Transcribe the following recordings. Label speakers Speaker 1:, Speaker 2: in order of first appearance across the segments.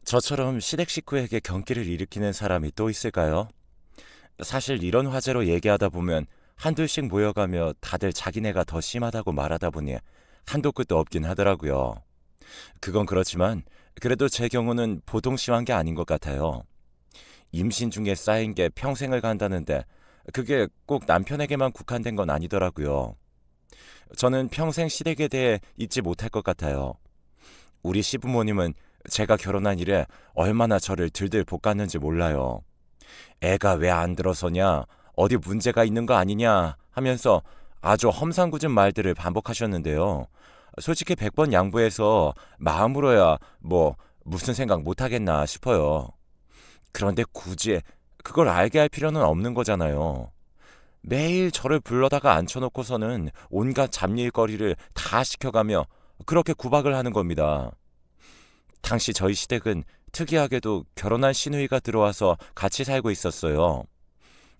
Speaker 1: 저처럼 시댁 식구에게 경기를 일으키는 사람이 또 있을까요? 사실 이런 화제로 얘기하다 보면 한둘씩 모여가며 다들 자기네가 더 심하다고 말하다 보니 한도 끝도 없긴 하더라고요. 그건 그렇지만 그래도 제 경우는 보통 심한 게 아닌 것 같아요. 임신 중에 쌓인 게 평생을 간다는데 그게 꼭 남편에게만 국한된 건 아니더라고요. 저는 평생 시댁에 대해 잊지 못할 것 같아요. 우리 시부모님은 제가 결혼한 이래 얼마나 저를 들들 볶았는지 몰라요. 애가 왜 안 들어서냐, 어디 문제가 있는 거 아니냐 하면서 아주 험상궂은 말들을 반복하셨는데요. 솔직히 100번 양보해서 마음으로야 무슨 생각 못 하겠나 싶어요. 그런데 굳이 그걸 알게 할 필요는 없는 거잖아요. 매일 저를 불러다가 앉혀놓고서는 온갖 잡일거리를 다 시켜가며 그렇게 구박을 하는 겁니다. 당시 저희 시댁은 특이하게도 결혼한 시누이가 들어와서 같이 살고 있었어요.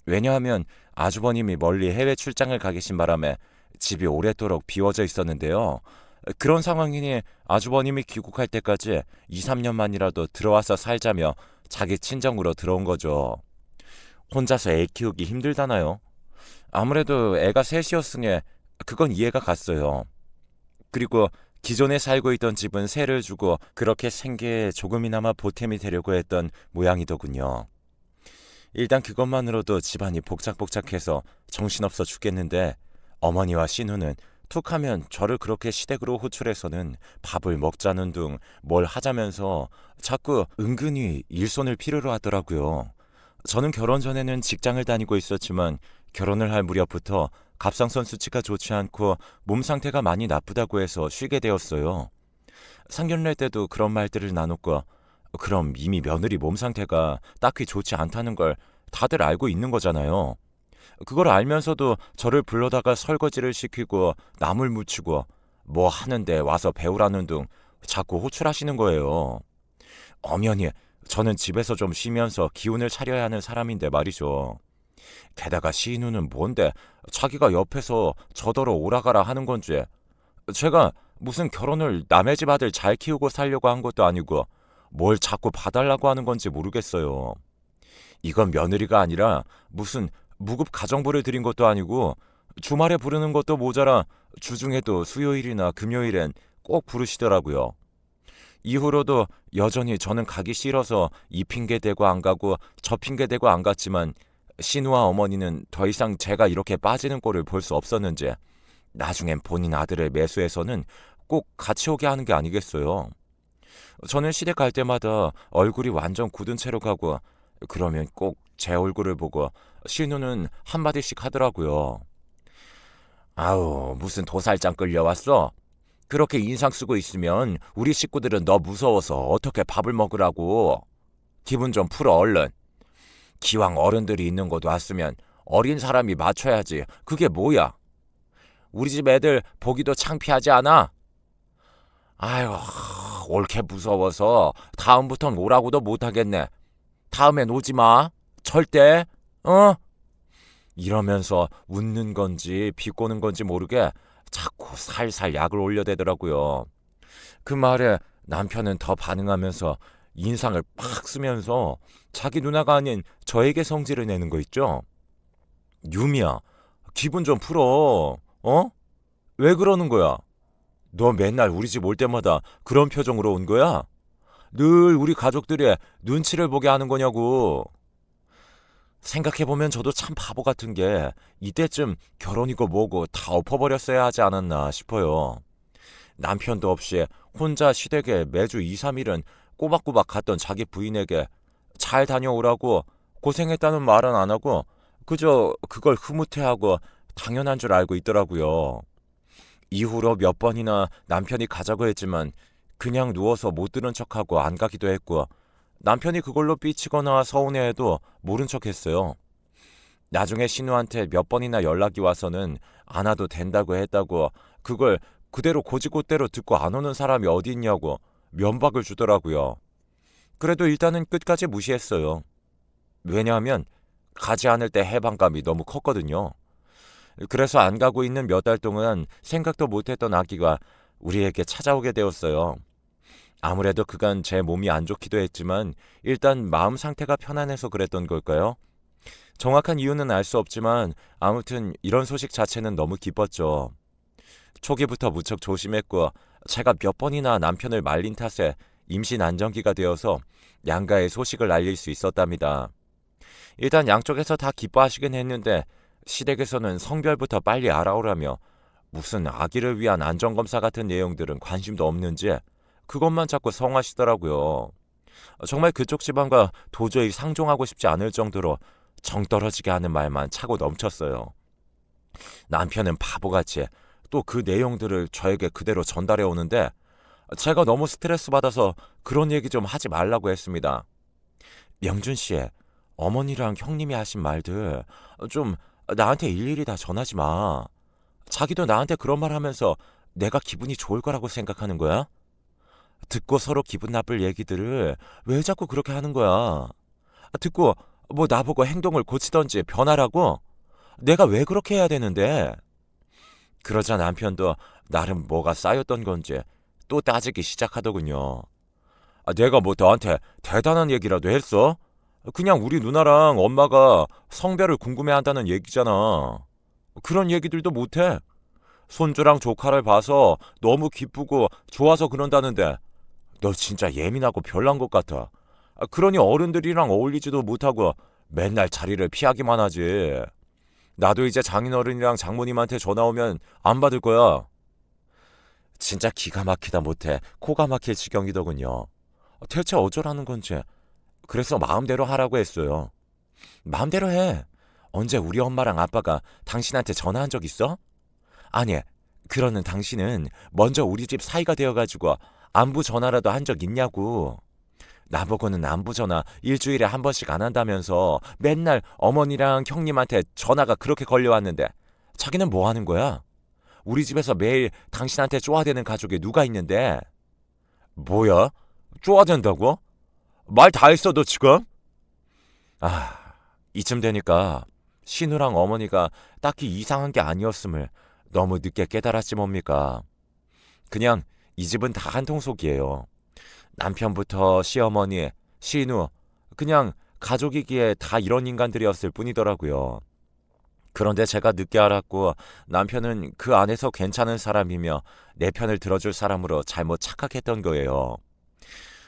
Speaker 1: 왜냐하면 아주버님이 멀리 해외 출장을 가 계신 바람에 집이 오랫도록 비워져 있었는데요. 그런 상황이니 아주버님이 귀국할 때까지 2, 3년만이라도 들어와서 살자며 자기 친정으로 들어온 거죠. 혼자서 애 키우기 힘들잖아요. 아무래도 애가 셋이었으니 그건 이해가 갔어요. 그리고 기존에 살고 있던 집은 세를 주고 그렇게 생계에 조금이나마 보탬이 되려고 했던 모양이더군요. 일단 그것만으로도 집안이 복작복작해서 정신없어 죽겠는데 어머니와 신우는 툭하면 저를 그렇게 시댁으로 호출해서는 밥을 먹자는 둥 뭘 하자면서 자꾸 은근히 일손을 필요로 하더라고요. 저는 결혼 전에는 직장을 다니고 있었지만 결혼을 할 무렵부터 갑상선 수치가 좋지 않고 몸 상태가 많이 나쁘다고 해서 쉬게 되었어요. 상견례 때도 그런 말들을 나눴고 그럼 이미 며느리 몸 상태가 딱히 좋지 않다는 걸 다들 알고 있는 거잖아요. 그걸 알면서도 저를 불러다가 설거지를 시키고 나물 묻히고 뭐 하는데 와서 배우라는 둥 자꾸 호출하시는 거예요. 엄연히 저는 집에서 좀 쉬면서 기운을 차려야 하는 사람인데 말이죠. 게다가 시인우는 뭔데 자기가 옆에서 저더러 오라가라 하는 건지 제가 무슨 결혼을 남의 집 아들 잘 키우고 살려고 한 것도 아니고 뭘 자꾸 봐달라고 하는 건지 모르겠어요. 이건 며느리가 아니라 무슨 무급 가정부를 들인 것도 아니고 주말에 부르는 것도 모자라 주중에도 수요일이나 금요일엔 꼭 부르시더라고요. 이후로도 여전히 저는 가기 싫어서 이 핑계 대고 안 가고 저 핑계 대고 안 갔지만 신우와 어머니는 더 이상 제가 이렇게 빠지는 꼴을 볼 수 없었는지 나중엔 본인 아들을 매수해서는 꼭 같이 오게 하는 게 아니겠어요. 저는 시댁 갈 때마다 얼굴이 완전 굳은 채로 가고 그러면 꼭 제 얼굴을 보고 신우는 한마디씩 하더라고요. 아우 무슨 도살장 끌려왔어? 그렇게 인상 쓰고 있으면 우리 식구들은 너 무서워서 어떻게 밥을 먹으라고. 기분 좀 풀어 얼른. 기왕 어른들이 있는 곳 왔으면 어린 사람이 맞춰야지. 그게 뭐야? 우리 집 애들 보기도 창피하지 않아? 아유, 옳게 무서워서 다음부턴 오라고도 못하겠네. 다음엔 오지 마. 절대. 어? 이러면서 웃는 건지 비꼬는 건지 모르게 자꾸 살살 약을 올려대더라고요. 그 말에 남편은 더 반응하면서 인상을 팍 쓰면서 자기 누나가 아닌 저에게 성질을 내는 거 있죠. 유미야, 기분 좀 풀어. 어? 왜 그러는 거야? 너 맨날 우리 집 올 때마다 그런 표정으로 온 거야? 늘 우리 가족들의 눈치를 보게 하는 거냐고. 생각해보면 저도 참 바보 같은 게 이때쯤 결혼이고 뭐고 다 엎어버렸어야 하지 않았나 싶어요. 남편도 없이 혼자 시댁에 매주 2, 3일은 꼬박꼬박 갔던 자기 부인에게 잘 다녀오라고 고생했다는 말은 안 하고 그저 그걸 흐뭇해하고 당연한 줄 알고 있더라고요. 이후로 몇 번이나 남편이 가자고 했지만 그냥 누워서 못 들은 척하고 안 가기도 했고 남편이 그걸로 삐치거나 서운해해도 모른 척했어요. 나중에 신우한테 몇 번이나 연락이 와서는 안 와도 된다고 했다고 그걸 그대로 고지고대로 듣고 안 오는 사람이 어디 있냐고 면박을 주더라고요. 그래도 일단은 끝까지 무시했어요. 왜냐하면 가지 않을 때 해방감이 너무 컸거든요. 그래서 안 가고 있는 몇 달 동안 생각도 못했던 아기가 우리에게 찾아오게 되었어요. 아무래도 그간 제 몸이 안 좋기도 했지만 일단 마음 상태가 편안해서 그랬던 걸까요? 정확한 이유는 알 수 없지만 아무튼 이런 소식 자체는 너무 기뻤죠. 초기부터 무척 조심했고 제가 몇 번이나 남편을 말린 탓에 임신 안정기가 되어서 양가에 소식을 알릴 수 있었답니다. 일단 양쪽에서 다 기뻐하시긴 했는데 시댁에서는 성별부터 빨리 알아오라며 무슨 아기를 위한 안전검사 같은 내용들은 관심도 없는지 그것만 자꾸 성하시더라고요. 정말 그쪽 집안과 도저히 상종하고 싶지 않을 정도로 정 떨어지게 하는 말만 차고 넘쳤어요. 남편은 바보같이 또 그 내용들을 저에게 그대로 전달해 오는데 제가 너무 스트레스 받아서 그런 얘기 좀 하지 말라고 했습니다. 명준 씨, 어머니랑 형님이 하신 말들 좀 나한테 일일이 다 전하지 마. 자기도 나한테 그런 말 하면서 내가 기분이 좋을 거라고 생각하는 거야? 듣고 서로 기분 나쁠 얘기들을 왜 자꾸 그렇게 하는 거야? 듣고 뭐 나보고 행동을 고치던지 변하라고? 내가 왜 그렇게 해야 되는데? 그러자 남편도 나름 뭐가 쌓였던 건지 또 따지기 시작하더군요. 내가 뭐 너한테 대단한 얘기라도 했어? 그냥 우리 누나랑 엄마가 성별을 궁금해한다는 얘기잖아. 그런 얘기들도 못해. 손주랑 조카를 봐서 너무 기쁘고 좋아서 그런다는데 너 진짜 예민하고 별난 것 같아. 그러니 어른들이랑 어울리지도 못하고 맨날 자리를 피하기만 하지. 나도 이제 장인어른이랑 장모님한테 전화 오면 안 받을 거야. 진짜 기가 막히다 못해 코가 막힐 지경이더군요. 대체 어쩌라는 건지. 그래서 마음대로 하라고 했어요. 마음대로 해. 언제 우리 엄마랑 아빠가 당신한테 전화한 적 있어? 아니, 그러는 당신은 먼저 우리 집 사이가 되어가지고 안부 전화라도 한 적 있냐고. 나보고는 안부 전화 일주일에 한 번씩 안 한다면서 맨날 어머니랑 형님한테 전화가 그렇게 걸려왔는데 자기는 뭐 하는 거야? 우리 집에서 매일 당신한테 쪼아대는 가족이 누가 있는데? 뭐야? 쪼아댄다고? 말 다 했어 너 지금? 이쯤 되니까 신우랑 어머니가 딱히 이상한 게 아니었음을 너무 늦게 깨달았지 뭡니까? 그냥 이 집은 다 한통속이에요. 남편부터 시어머니, 신우, 그냥 가족이기에 다 이런 인간들이었을 뿐이더라고요. 그런데 제가 늦게 알았고 남편은 그 안에서 괜찮은 사람이며 내 편을 들어줄 사람으로 잘못 착각했던 거예요.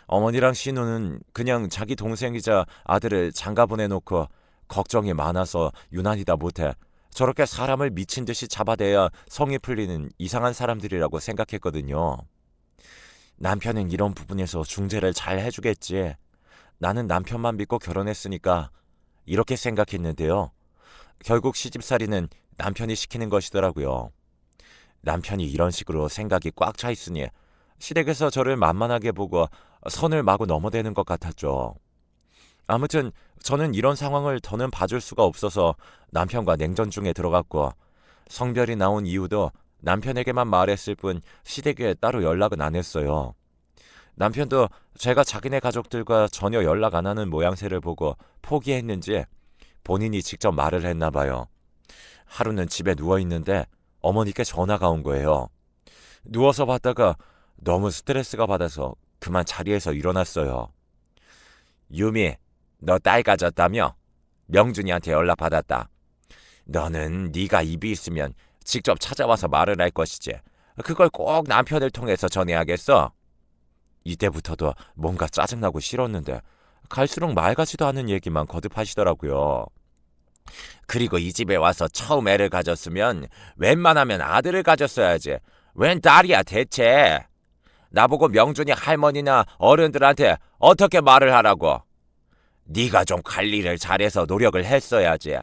Speaker 1: 어머니랑 신우는 그냥 자기 동생이자 아들을 장가 보내놓고 걱정이 많아서 유난히다 못해 저렇게 사람을 미친 듯이 잡아대야 성이 풀리는 이상한 사람들이라고 생각했거든요. 남편은 이런 부분에서 중재를 잘 해주겠지. 나는 남편만 믿고 결혼했으니까 이렇게 생각했는데요. 결국 시집살이는 남편이 시키는 것이더라고요. 남편이 이런 식으로 생각이 꽉 차 있으니 시댁에서 저를 만만하게 보고 선을 마구 넘어대는 것 같았죠. 아무튼 저는 이런 상황을 더는 봐줄 수가 없어서 남편과 냉전 중에 들어갔고 성별이 나온 이유도 남편에게만 말했을 뿐 시댁에 따로 연락은 안 했어요. 남편도 제가 자기네 가족들과 전혀 연락 안 하는 모양새를 보고 포기했는지 본인이 직접 말을 했나 봐요. 하루는 집에 누워있는데 어머니께 전화가 온 거예요. 누워서 받다가 너무 스트레스가 받아서 그만 자리에서 일어났어요. 유미, 너 딸 가졌다며? 명준이한테 연락받았다. 너는 네가 입이 있으면 직접 찾아와서 말을 할 것이지. 그걸 꼭 남편을 통해서 전해야겠어? 이때부터도 뭔가 짜증나고 싫었는데 갈수록 말 같지도 않은 얘기만 거듭하시더라고요. 그리고 이 집에 와서 처음 애를 가졌으면 웬만하면 아들을 가졌어야지. 웬 딸이야 대체? 나보고 명준이 할머니나 어른들한테 어떻게 말을 하라고? 네가 좀 관리를 잘해서 노력을 했어야지.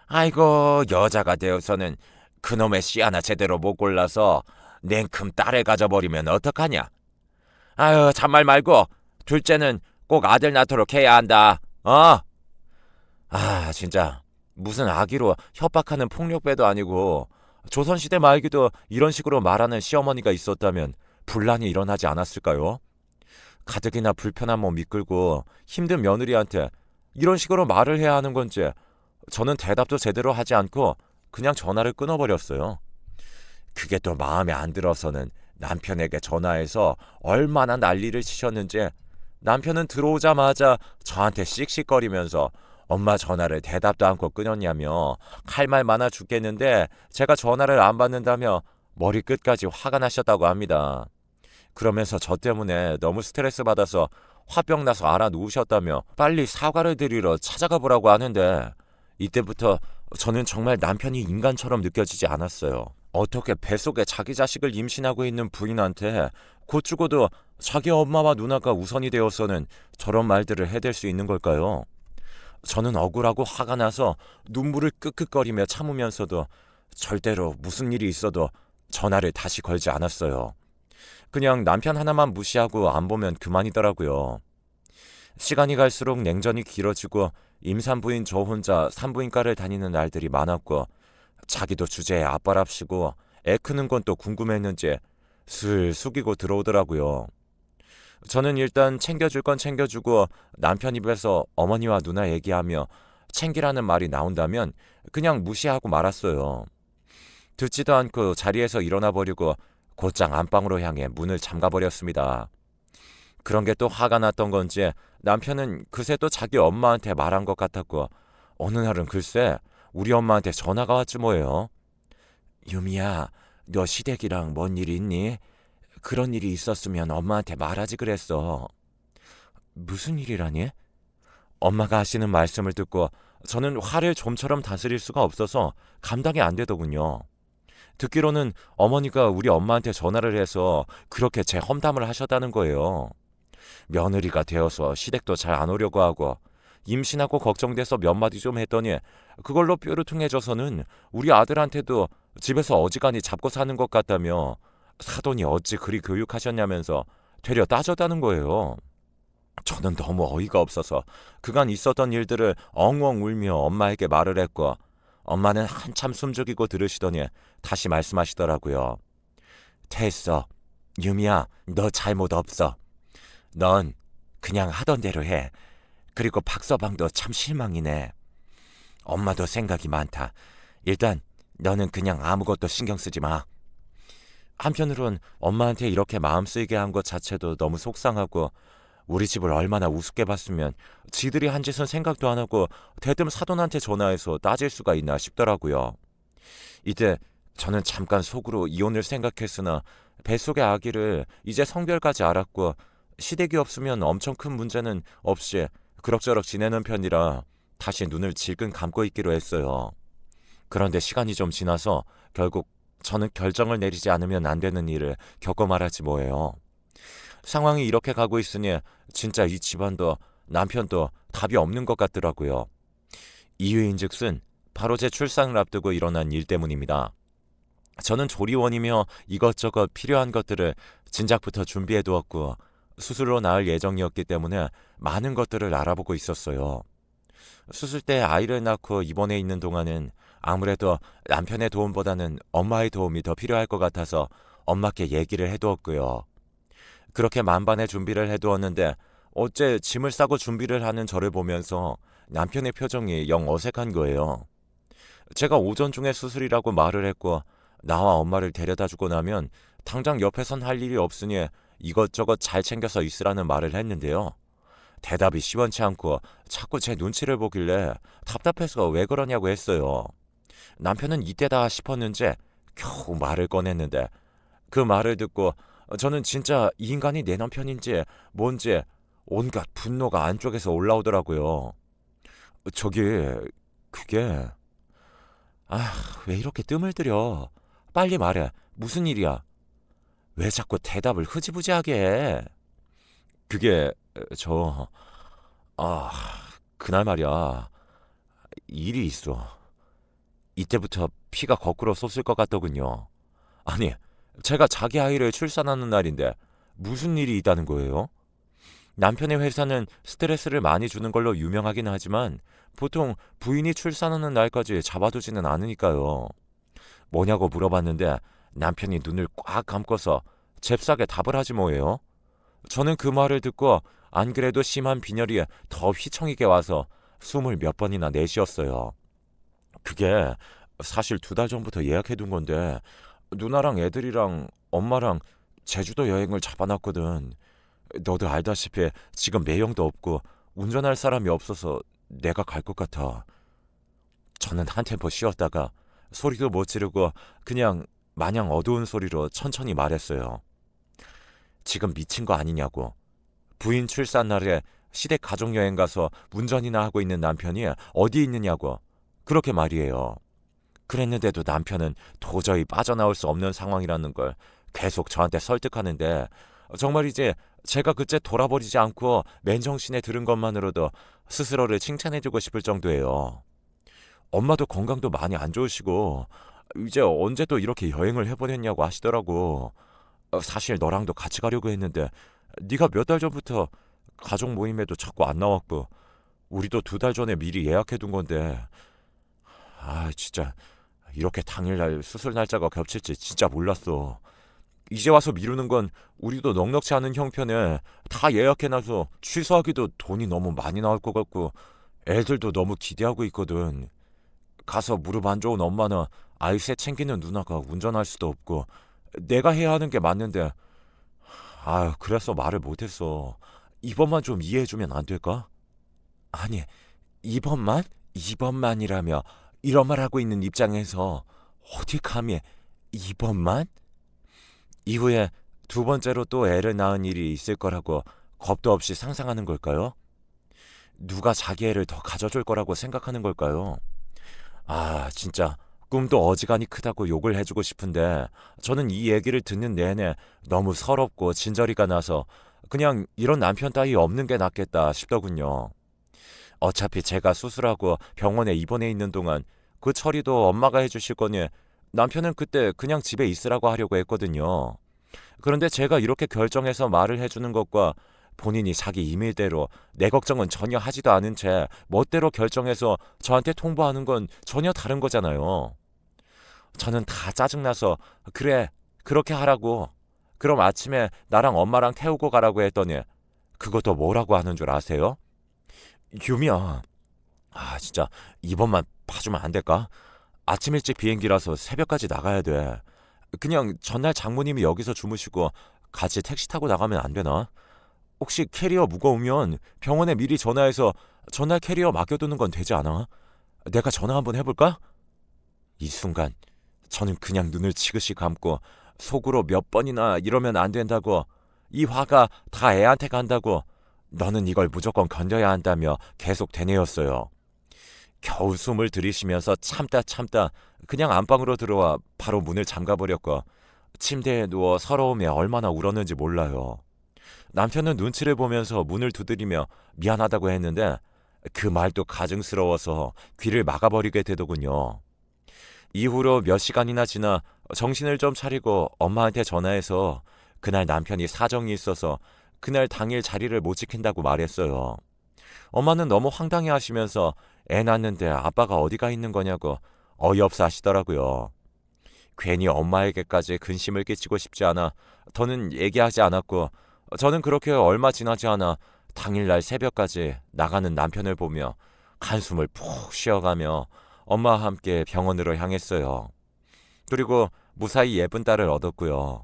Speaker 1: 아이고 여자가 되어서는 그놈의 씨 하나 제대로 못 골라서 냉큼 딸을 가져버리면 어떡하냐? 아유 잔말 말고 둘째는 꼭 아들 낳도록 해야 한다. 진짜 무슨 아기로 협박하는 폭력배도 아니고 조선시대 말기도 이런 식으로 말하는 시어머니가 있었다면 분란이 일어나지 않았을까요? 가뜩이나 불편한 몸 이끌고 힘든 며느리한테 이런 식으로 말을 해야 하는 건지 저는 대답도 제대로 하지 않고 그냥 전화를 끊어버렸어요. 그게 또 마음에 안 들어서는 남편에게 전화해서 얼마나 난리를 치셨는지 남편은 들어오자마자 저한테 씩씩거리면서 엄마 전화를 대답도 않고 끊었냐며 할 말 많아 죽겠는데 제가 전화를 안 받는다며 머리끝까지 화가 나셨다고 합니다. 그러면서 저 때문에 너무 스트레스 받아서 화병 나서 알아 누우셨다며 빨리 사과를 드리러 찾아가 보라고 하는데 이때부터 저는 정말 남편이 인간처럼 느껴지지 않았어요. 어떻게 뱃속에 자기 자식을 임신하고 있는 부인한테 곧 죽어도 자기 엄마와 누나가 우선이 되어서는 저런 말들을 해댈 수 있는 걸까요? 저는 억울하고 화가 나서 눈물을 끄끄거리며 참으면서도 절대로 무슨 일이 있어도 전화를 다시 걸지 않았어요. 그냥 남편 하나만 무시하고 안 보면 그만이더라고요. 시간이 갈수록 냉전이 길어지고 임산부인 저 혼자 산부인과를 다니는 날들이 많았고 자기도 주제에 앞바랍시고 애 크는 건 또 궁금했는지 슬 숙이고 들어오더라고요. 저는 일단 챙겨줄 건 챙겨주고 남편 입에서 어머니와 누나 얘기하며 챙기라는 말이 나온다면 그냥 무시하고 말았어요. 듣지도 않고 자리에서 일어나 버리고 곧장 안방으로 향해 문을 잠가버렸습니다. 그런 게 또 화가 났던 건지 남편은 그새 또 자기 엄마한테 말한 것 같았고 어느 날은 글쎄 우리 엄마한테 전화가 왔지 뭐예요. 유미야, 너 시댁이랑 뭔 일 있니? 그런 일이 있었으면 엄마한테 말하지 그랬어. 무슨 일이라니? 엄마가 하시는 말씀을 듣고 저는 화를 좀처럼 다스릴 수가 없어서 감당이 안 되더군요. 듣기로는 어머니가 우리 엄마한테 전화를 해서 그렇게 제 험담을 하셨다는 거예요. 며느리가 되어서 시댁도 잘 안 오려고 하고 임신하고 걱정돼서 몇 마디 좀 했더니 그걸로 뾰루퉁해져서는 우리 아들한테도 집에서 어지간히 잡고 사는 것 같다며 사돈이 어찌 그리 교육하셨냐면서 되려 따졌다는 거예요. 저는 너무 어이가 없어서 그간 있었던 일들을 엉엉 울며 엄마에게 말을 했고 엄마는 한참 숨죽이고 들으시더니 다시 말씀하시더라고요. 됐어. 유미야, 너 잘못 없어. 넌 그냥 하던 대로 해. 그리고 박서방도 참 실망이네. 엄마도 생각이 많다. 일단 너는 그냥 아무것도 신경 쓰지 마. 한편으론 엄마한테 이렇게 마음 쓰이게 한 것 자체도 너무 속상하고 우리 집을 얼마나 우습게 봤으면 지들이 한 짓은 생각도 안 하고 대뜸 사돈한테 전화해서 따질 수가 있나 싶더라고요. 이때 저는 잠깐 속으로 이혼을 생각했으나 뱃속의 아기를 이제 성별까지 알았고 시댁이 없으면 엄청 큰 문제는 없이 그럭저럭 지내는 편이라 다시 눈을 질끈 감고 있기로 했어요. 그런데 시간이 좀 지나서 결국 저는 결정을 내리지 않으면 안 되는 일을 겪어 말하지 뭐예요. 상황이 이렇게 가고 있으니 진짜 이 집안도 남편도 답이 없는 것 같더라고요. 이유인즉슨 바로 제 출산을 앞두고 일어난 일 때문입니다. 저는 조리원이며 이것저것 필요한 것들을 진작부터 준비해 두었고 수술로 낳을 예정이었기 때문에 많은 것들을 알아보고 있었어요. 수술 때 아이를 낳고 입원해 있는 동안은 아무래도 남편의 도움보다는 엄마의 도움이 더 필요할 것 같아서 엄마께 얘기를 해두었고요. 그렇게 만반의 준비를 해두었는데 어째 짐을 싸고 준비를 하는 저를 보면서 남편의 표정이 영 어색한 거예요. 제가 오전 중에 수술이라고 말을 했고 나와 엄마를 데려다주고 나면 당장 옆에선 할 일이 없으니 이것저것 잘 챙겨서 있으라는 말을 했는데요. 대답이 시원치 않고 자꾸 제 눈치를 보길래 답답해서 왜 그러냐고 했어요. 남편은 이때다 싶었는지 겨우 말을 꺼냈는데 그 말을 듣고 저는 진짜 이 인간이 내 남편인지 뭔지 온갖 분노가 안쪽에서 올라오더라고요. 저기 그게 왜 이렇게 뜸을 들여? 빨리 말해. 무슨 일이야? 왜 자꾸 대답을 흐지부지하게 해? 그게 저 아, 그날 말이야. 일이 있어. 이때부터 피가 거꾸로 솟을 것 같더군요. 아니, 제가 자기 아이를 출산하는 날인데 무슨 일이 있다는 거예요? 남편의 회사는 스트레스를 많이 주는 걸로 유명하긴 하지만 보통 부인이 출산하는 날까지 잡아두지는 않으니까요. 뭐냐고 물어봤는데 남편이 눈을 꽉 감고서 잽싸게 답을 하지 뭐예요. 저는 그 말을 듣고 안 그래도 심한 빈혈이 더 휘청이게 와서 숨을 몇 번이나 내쉬었어요. 그게 사실 2달 전부터 예약해둔 건데 누나랑 애들이랑 엄마랑 제주도 여행을 잡아놨거든. 너도 알다시피 지금 매형도 없고 운전할 사람이 없어서 내가 갈 것 같아. 저는 한 템포 쉬었다가 소리도 못 지르고 그냥 마냥 어두운 소리로 천천히 말했어요. 지금 미친 거 아니냐고. 부인 출산 날에 시댁 가족여행 가서 운전이나 하고 있는 남편이 어디 있느냐고. 그렇게 말이에요. 그랬는데도 남편은 도저히 빠져나올 수 없는 상황이라는 걸 계속 저한테 설득하는데, 정말 이제 제가 그때 돌아버리지 않고 맨정신에 들은 것만으로도 스스로를 칭찬해주고 싶을 정도예요. 엄마도 건강도 많이 안 좋으시고 이제 언제 또 이렇게 여행을 해보냈냐고 하시더라고. 사실 너랑도 같이 가려고 했는데 네가 몇 달 전부터 가족 모임에도 자꾸 안 나왔고, 우리도 2달 전에 미리 예약해둔 건데, 진짜 이렇게 당일날 수술 날짜가 겹칠지 진짜 몰랐어. 이제 와서 미루는 건 우리도 넉넉치 않은 형편에 다 예약해놔서 취소하기도 돈이 너무 많이 나올 것 같고, 애들도 너무 기대하고 있거든. 가서 무릎 안 좋은 엄마나 아이 셋 챙기는 누나가 운전할 수도 없고 내가 해야 하는 게 맞는데, 그래서 말을 못했어. 이번만 좀 이해해주면 안 될까? 아니, 이번만? 이번만이라며 이런 말 하고 있는 입장에서 어디 감히 이번만? 이후에 2번째로 또 애를 낳은 일이 있을 거라고 겁도 없이 상상하는 걸까요? 누가 자기 애를 더 가져줄 거라고 생각하는 걸까요? 진짜 꿈도 어지간히 크다고 욕을 해주고 싶은데, 저는 이 얘기를 듣는 내내 너무 서럽고 진저리가 나서 그냥 이런 남편 따위 없는 게 낫겠다 싶더군요. 어차피 제가 수술하고 병원에 입원해 있는 동안 그 처리도 엄마가 해주실 거니 남편은 그때 그냥 집에 있으라고 하려고 했거든요. 그런데 제가 이렇게 결정해서 말을 해주는 것과 본인이 자기 임의대로 내 걱정은 전혀 하지도 않은 채 멋대로 결정해서 저한테 통보하는 건 전혀 다른 거잖아요. 저는 다 짜증나서 그래, 그렇게 하라고. 그럼 아침에 나랑 엄마랑 태우고 가라고 했더니 그것도 뭐라고 하는 줄 아세요? 유미야, 진짜 이번만 봐주면 안 될까? 아침 일찍 비행기라서 새벽까지 나가야 돼. 그냥 전날 장모님이 여기서 주무시고 같이 택시 타고 나가면 안 되나? 혹시 캐리어 무거우면 병원에 미리 전화해서 전날 캐리어 맡겨두는 건 되지 않아? 내가 전화 한번 해볼까? 이 순간 저는 그냥 눈을 지그시 감고 속으로 몇 번이나 이러면 안 된다고, 이 화가 다 애한테 간다고, 너는 이걸 무조건 건져야 한다며 계속 되뇌었어요. 겨우 숨을 들이쉬면서 참다 그냥 안방으로 들어와 바로 문을 잠가버렸고, 침대에 누워 서러움에 얼마나 울었는지 몰라요. 남편은 눈치를 보면서 문을 두드리며 미안하다고 했는데 그 말도 가증스러워서 귀를 막아버리게 되더군요. 이후로 몇 시간이나 지나 정신을 좀 차리고 엄마한테 전화해서 그날 남편이 사정이 있어서 그날 당일 자리를 못 지킨다고 말했어요. 엄마는 너무 황당해 하시면서 애 낳는데 아빠가 어디가 있는 거냐고 어이없어 하시더라고요. 괜히 엄마에게까지 근심을 끼치고 싶지 않아 더는 얘기하지 않았고, 저는 그렇게 얼마 지나지 않아 당일날 새벽까지 나가는 남편을 보며 한숨을 푹 쉬어가며 엄마와 함께 병원으로 향했어요. 그리고 무사히 예쁜 딸을 얻었고요.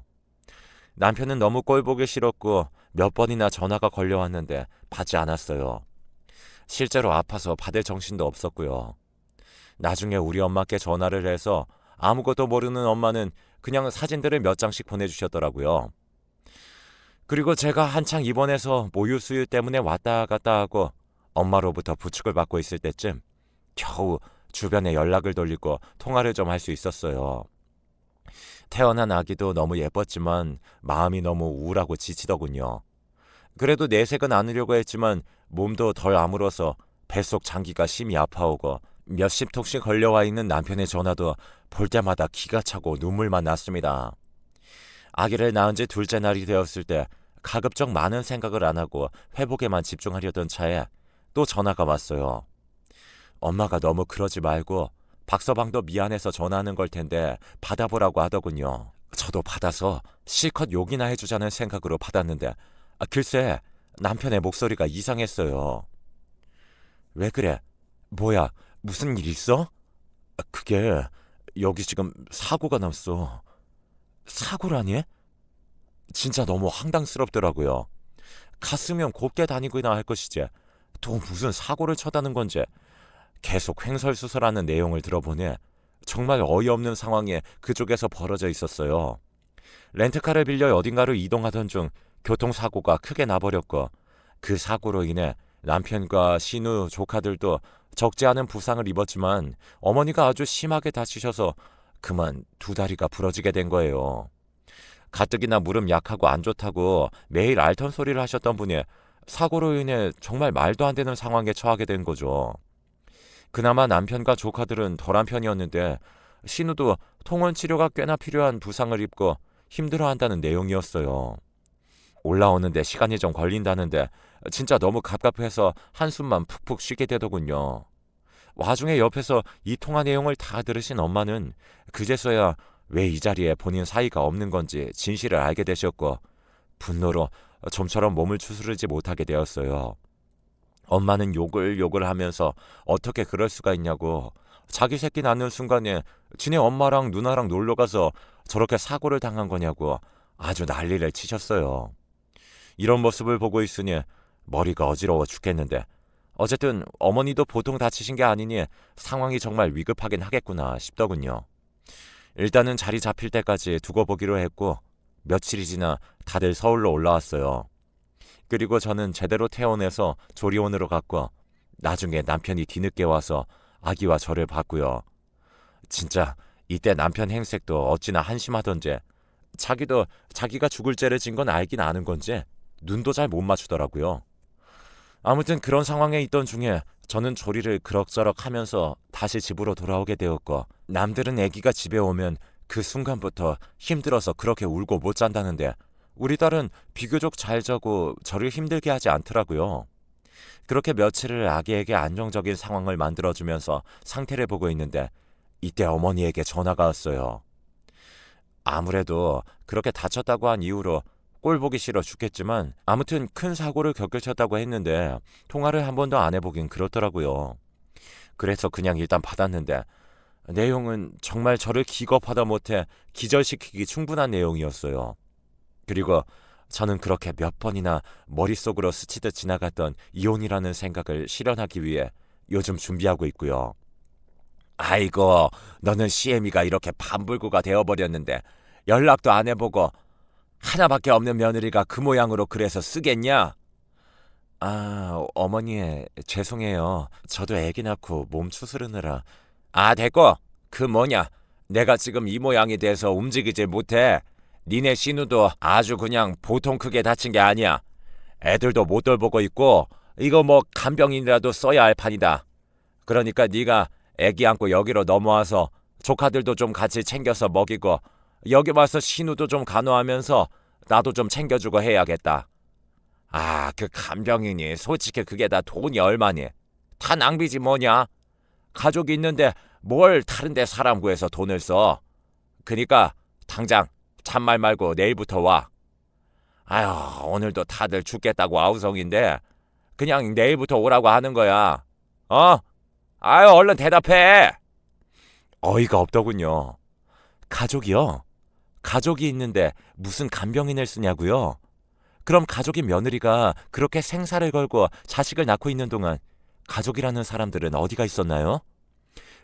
Speaker 1: 남편은 너무 꼴보기 싫었고 몇 번이나 전화가 걸려왔는데 받지 않았어요. 실제로 아파서 받을 정신도 없었고요. 나중에 우리 엄마께 전화를 해서 아무것도 모르는 엄마는 그냥 사진들을 몇 장씩 보내주셨더라고요. 그리고 제가 한창 입원해서 모유 수유 때문에 왔다 갔다 하고 엄마로부터 부축을 받고 있을 때쯤 겨우 주변에 연락을 돌리고 통화를 좀 할 수 있었어요. 태어난 아기도 너무 예뻤지만 마음이 너무 우울하고 지치더군요. 그래도 내색은 않으려고 했지만 몸도 덜 아물어서 뱃속 장기가 심히 아파오고 몇십 통씩 걸려와 있는 남편의 전화도 볼 때마다 기가 차고 눈물만 났습니다. 아기를 낳은 지 2째 날이 되었을 때 가급적 많은 생각을 안 하고 회복에만 집중하려던 차에 또 전화가 왔어요. 엄마가 너무 그러지 말고 박서방도 미안해서 전화하는 걸 텐데 받아보라고 하더군요. 저도 받아서 실컷 욕이나 해주자는 생각으로 받았는데 글쎄 남편의 목소리가 이상했어요. 왜 그래? 뭐야? 무슨 일 있어? 그게 여기 지금 사고가 났어. 사고라니? 진짜 너무 황당스럽더라고요. 갔으면 곱게 다니거나 할 것이지. 또 무슨 사고를 쳐다는 건지 계속 횡설수설하는 내용을 들어보니 정말 어이없는 상황이 그쪽에서 벌어져 있었어요. 렌트카를 빌려 어딘가로 이동하던 중 교통사고가 크게 나버렸고 그 사고로 인해 남편과 신우 조카들도 적지 않은 부상을 입었지만 어머니가 아주 심하게 다치셔서 그만 두 다리가 부러지게 된 거예요. 가뜩이나 무릎 약하고 안 좋다고 매일 앓던 소리를 하셨던 분이 사고로 인해 정말 말도 안 되는 상황에 처하게 된 거죠. 그나마 남편과 조카들은 덜한 편이었는데 신우도 통원 치료가 꽤나 필요한 부상을 입고 힘들어한다는 내용이었어요. 올라오는데 시간이 좀 걸린다는데 진짜 너무 갑갑해서 한숨만 푹푹 쉬게 되더군요. 와중에 옆에서 이 통화 내용을 다 들으신 엄마는 그제서야 왜 이 자리에 본인 사이가 없는 건지 진실을 알게 되셨고 분노로 좀처럼 몸을 추스르지 못하게 되었어요. 엄마는 욕을 하면서 어떻게 그럴 수가 있냐고 자기 새끼 낳는 순간에 지네 엄마랑 누나랑 놀러가서 저렇게 사고를 당한 거냐고 아주 난리를 치셨어요. 이런 모습을 보고 있으니 머리가 어지러워 죽겠는데 어쨌든 어머니도 보통 다치신 게 아니니 상황이 정말 위급하긴 하겠구나 싶더군요. 일단은 자리 잡힐 때까지 두고 보기로 했고 며칠이 지나 다들 서울로 올라왔어요. 그리고 저는 제대로 퇴원해서 조리원으로 갔고 나중에 남편이 뒤늦게 와서 아기와 저를 봤고요. 진짜 이때 남편 행색도 어찌나 한심하던지 자기도 자기가 죽을 죄를 진 건 알긴 아는 건지 눈도 잘 못 맞추더라고요. 아무튼 그런 상황에 있던 중에 저는 조리를 그럭저럭 하면서 다시 집으로 돌아오게 되었고 남들은 아기가 집에 오면 그 순간부터 힘들어서 그렇게 울고 못 잔다는데 우리 딸은 비교적 잘 자고 저를 힘들게 하지 않더라고요. 그렇게 며칠을 아기에게 안정적인 상황을 만들어주면서 상태를 보고 있는데 이때 어머니에게 전화가 왔어요. 아무래도 그렇게 다쳤다고 한 이유로 꼴 보기 싫어 죽겠지만 아무튼 큰 사고를 겪으셨다고 했는데 통화를 한 번도 안 해보긴 그렇더라고요. 그래서 그냥 일단 받았는데 내용은 정말 저를 기겁하다 못해 기절시키기 충분한 내용이었어요. 그리고 저는 그렇게 몇 번이나 머릿속으로 스치듯 지나갔던 이혼이라는 생각을 실현하기 위해 요즘 준비하고 있고요. 아이고, 너는 시애미가 이렇게 반불구가 되어버렸는데 연락도 안 해보고 하나밖에 없는 며느리가 그 모양으로 그래서 쓰겠냐? 아, 어머니, 죄송해요. 저도 애기 낳고 몸 추스르느라. 아, 됐고. 그 뭐냐. 내가 지금 이 모양이 돼서 움직이질 못해. 니네 신우도 아주 그냥 보통 크게 다친 게 아니야. 애들도 못 돌보고 있고 이거 뭐 간병인이라도 써야 할 판이다. 그러니까 네가 애기 안고 여기로 넘어와서 조카들도 좀 같이 챙겨서 먹이고 여기 와서 신우도 좀 간호하면서 나도 좀 챙겨주고 해야겠다. 아, 그 간병인이 솔직히 그게 다 돈이 얼마니? 다 낭비지 뭐냐? 가족이 있는데 뭘 다른 데 사람 구해서 돈을 써? 그니까 당장 잔말 말고 내일부터 와. 아휴, 오늘도 다들 죽겠다고 아우성인데 그냥 내일부터 오라고 하는 거야. 어? 아유, 얼른 대답해. 어이가 없더군요. 가족이요? 가족이 있는데 무슨 간병인을 쓰냐고요? 그럼 가족인 며느리가 그렇게 생사를 걸고 자식을 낳고 있는 동안 가족이라는 사람들은 어디가 있었나요?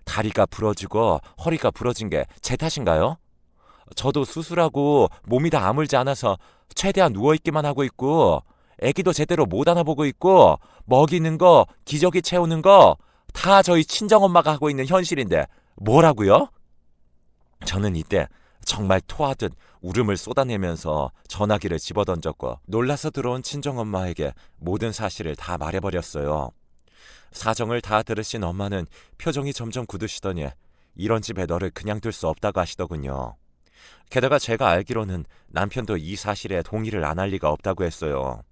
Speaker 1: 다리가 부러지고 허리가 부러진 게 제 탓인가요? 저도 수술하고 몸이 다 아물지 않아서 최대한 누워있기만 하고 있고 애기도 제대로 못 안아보고 있고 먹이는 거, 기저귀 채우는 거 다 저희 친정엄마가 하고 있는 현실인데 뭐라고요? 저는 이때 정말 토하듯 울음을 쏟아내면서 전화기를 집어던졌고 놀라서 들어온 친정엄마에게 모든 사실을 다 말해버렸어요. 사정을 다 들으신 엄마는 표정이 점점 굳으시더니 이런 집에 너를 그냥 둘 수 없다고 하시더군요. 게다가 제가 알기로는 남편도 이 사실에 동의를 안 할 리가 없다고 했어요.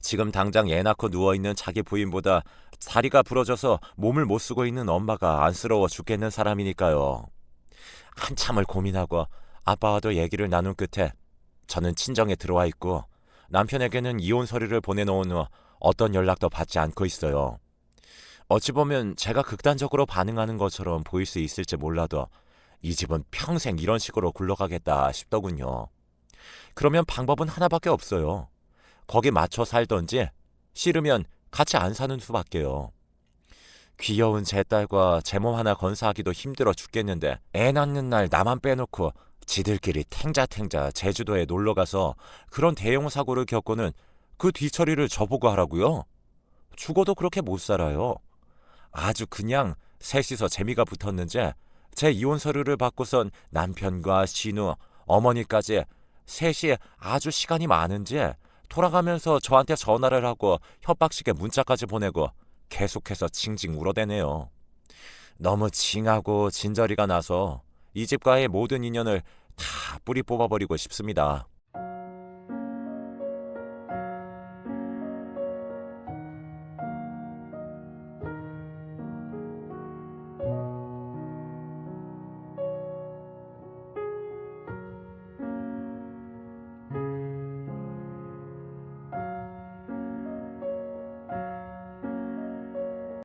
Speaker 1: 지금 당장 애 낳고 누워있는 자기 부인보다 다리가 부러져서 몸을 못 쓰고 있는 엄마가 안쓰러워 죽겠는 사람이니까요. 한참을 고민하고 아빠와도 얘기를 나눈 끝에 저는 친정에 들어와 있고 남편에게는 이혼 서류를 보내놓은 후 어떤 연락도 받지 않고 있어요. 어찌 보면 제가 극단적으로 반응하는 것처럼 보일 수 있을지 몰라도 이 집은 평생 이런 식으로 굴러가겠다 싶더군요. 그러면 방법은 하나밖에 없어요. 거기 맞춰 살던지 싫으면 같이 안 사는 수밖에요. 귀여운 제 딸과 제 몸 하나 건사하기도 힘들어 죽겠는데 애 낳는 날 나만 빼놓고 지들끼리 탱자탱자 제주도에 놀러가서 그런 대형 사고를 겪고는 그 뒤처리를 저보고 하라고요? 죽어도 그렇게 못 살아요. 아주 그냥 셋이서 재미가 붙었는지 제 이혼 서류를 받고선 남편과 신우, 어머니까지 셋이 아주 시간이 많은지 돌아가면서 저한테 전화를 하고 협박식에 문자까지 보내고 계속해서 징징 울어대네요. 너무 징하고 진저리가 나서 이 집과의 모든 인연을 다 뿌리 뽑아버리고 싶습니다.